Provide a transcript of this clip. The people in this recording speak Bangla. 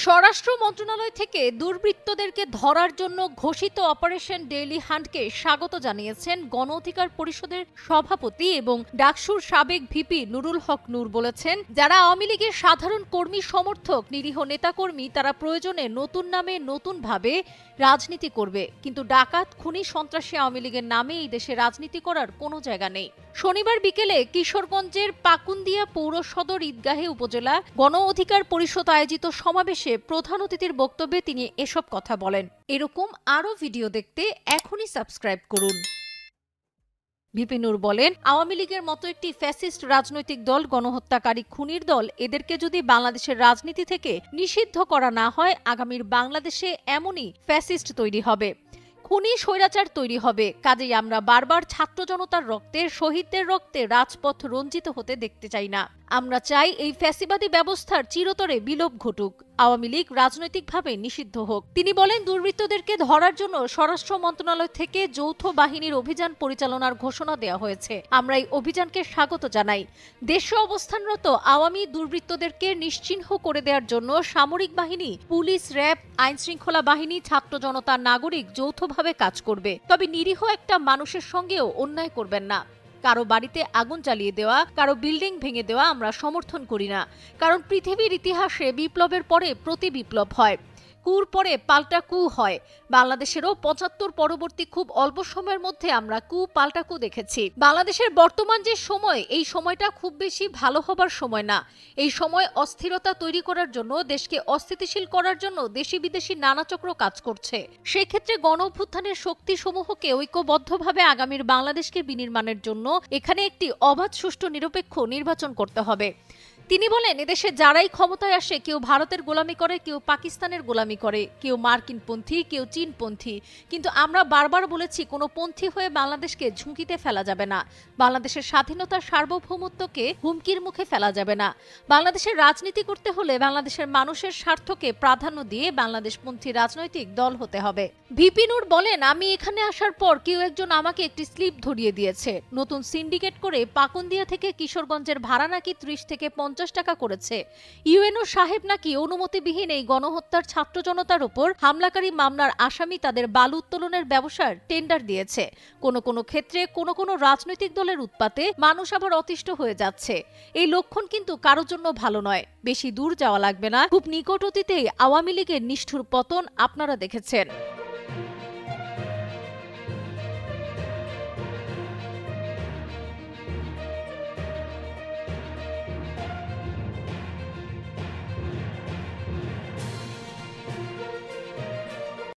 স্বরাষ্ট্র মন্ত্রণালয় থেকে দুর্বৃত্তদেরকে ধরার জন্য ঘোষিত অপারেশন ডেইলি হান্টকে স্বাগত জানিয়েছেন গণ অধিকার পরিষদের সভাপতি এবং ডাকসুর সাবেক ভিপি নুরুল হক নূর। বলেছেন, যারা আওয়ামী লীগের সাধারণ কর্মী সমর্থক, নিরীহ নেতাকর্মী, তারা প্রয়োজনে নতুন নামে নতুনভাবে রাজনীতি করবে, কিন্তু ডাকাত, খুনি, সন্ত্রাসী আওয়ামী লীগের নামে এই দেশে রাজনীতি করার কোনো জায়গা নেই। শনিবার বিকেলে কিশোরগঞ্জের পাকুন্দিয়া পৌর সদর ঈদগাহে উপজেলা গণ অধিকার পরিষদ আয়োজিত সমাবেশে প্রধান অতিথির বক্তব্যে তিনি এসব কথা বলেন। এরকম আরও ভিডিও দেখতে এখনই সাবস্ক্রাইব করুন। ভিপি নূর বলেন, আওয়ামী লীগের মতো একটি ফ্যাসিস্ট রাজনৈতিক দল, গণহত্যাকারী, খুনির দল, এদেরকে যদি বাংলাদেশের রাজনীতি থেকে নিষিদ্ধ করা না হয়, আগামীর বাংলাদেশে এমনই ফ্যাসিস্ট তৈরি হবে, খুনি স্বৈরাচার তৈরি হবে। কাজেই আমরা বারবার ছাত্র জনতার রক্তে, শহীদদের রক্তে রাজপথ রঞ্জিত হতে দেখতে চাই না। আমরা চাই এই ফ্যাসিবাদী ব্যবস্থার চিরতরে বিলোপ ঘটুক, আওয়ামী লীগ রাজনৈতিকভাবে নিষিদ্ধ হোক। তিনি বলেন, দুর্বৃত্তদেরকে ধরার জন্য স্বরাষ্ট্র মন্ত্রণালয় থেকে যৌথ বাহিনীর অভিযান পরিচালনার ঘোষণা দেওয়া হয়েছে। আমরা এই অভিযানকে স্বাগত জানাই। দেশে অবস্থানরত আওয়ামী দুর্বৃত্তদেরকে নিশ্চিহ্ন করে দেওয়ার জন্য সামরিক বাহিনী, পুলিশ, র্যাব, আইন শৃঙ্খলা বাহিনী, ছাত্র জনতা, নাগরিক যৌথভাবে কাজ করবে। তবে নিরীহ একটা মানুষের সঙ্গেও অন্যায় করবেন না। কারো বাড়িতে আগুন জ্বালিয়ে দেওয়া, কারো বিল্ডিং ভেঙে দেওয়া আমরা সমর্থন করি না। কারণ পৃথিবীর ইতিহাসে বিপ্লবের পরে প্রতি বিপ্লব হয়, কুর পরে পাল্টা কু হয়। বাংলাদেশেরও ৭৫ পরবর্তী খুব অল্প সময়ের মধ্যে আমরা কু পাল্টা কু দেখেছি। বাংলাদেশের বর্তমান যে সময়, এই সময়টা খুব বেশি ভালো হবার সময় না। এই সময় অস্থিরতা তৈরি করার জন্য, দেশকে অস্থিতিশীল করার জন্য দেশি বিদেশি নানা চক্র কাজ করছে। সেই ক্ষেত্রে গণ অভ্যুত্থানের শক্তিসমূহকে ঐক্যবদ্ধভাবে আগামীর বাংলাদেশকে বিনির্মাণের জন্য এখানে একটি অবাধ, সুষ্ঠু, নিরপেক্ষ নির্বাচন করতে হবে। তিনি বলেন, এদেশে যারাই ক্ষমতায় আসে, কেউ ভারতের গোলামি করে, কেউ পাকিস্তানের গোলামি করে, কেউ মার্কিনপন্থী, কেউ চীনপন্থী, কিন্তু আমরা বারবার বলেছি, কোনো পন্থী হয়ে বাংলাদেশকে ঝুঁকিতে ফেলা যাবে না। বাংলাদেশের স্বাধীনতার সার্বভৌমত্বকে হুমকির মুখে ফেলা যাবে না। বাংলাদেশের রাজনীতি করতে হলে বাংলাদেশের মানুষের স্বার্থকে প্রাধান্য দিয়ে বাংলাদেশপন্থী রাজনৈতিক দল হতে হবে। ভিপি নূর বলেন, আমি এখানে আসার পর কেউ একজন আমাকে একটি স্লিপ ধরিয়ে দিয়েছে। নতুন সিন্ডিকেট করে পাকুন্দিয়া থেকে কিশোরগঞ্জের ভাড়া নাকি ৩০ থেকে ৫০ টাকা করেছে। ইউএনও সাহেব নাকি অনুমতিবিহীন এই গণহত্যার ছাত্র জনতার উপর হামলাকারী মামলার আসামি তাদের বালু উত্তোলনের ব্যবসার টেন্ডার দিয়েছে। কোনো ক্ষেত্রে কোনো রাজনৈতিক দলের উৎপাতে মানুষ আবার অতিষ্ঠ হয়ে যাচ্ছে। এই লক্ষণ কিন্তু কারোর জন্য ভালো নয়। বেশি দূর যাওয়া লাগবে না, খুব নিকট অতীতেই আওয়ামী লীগের নিষ্ঠুর পতন আপনারা দেখেছেন।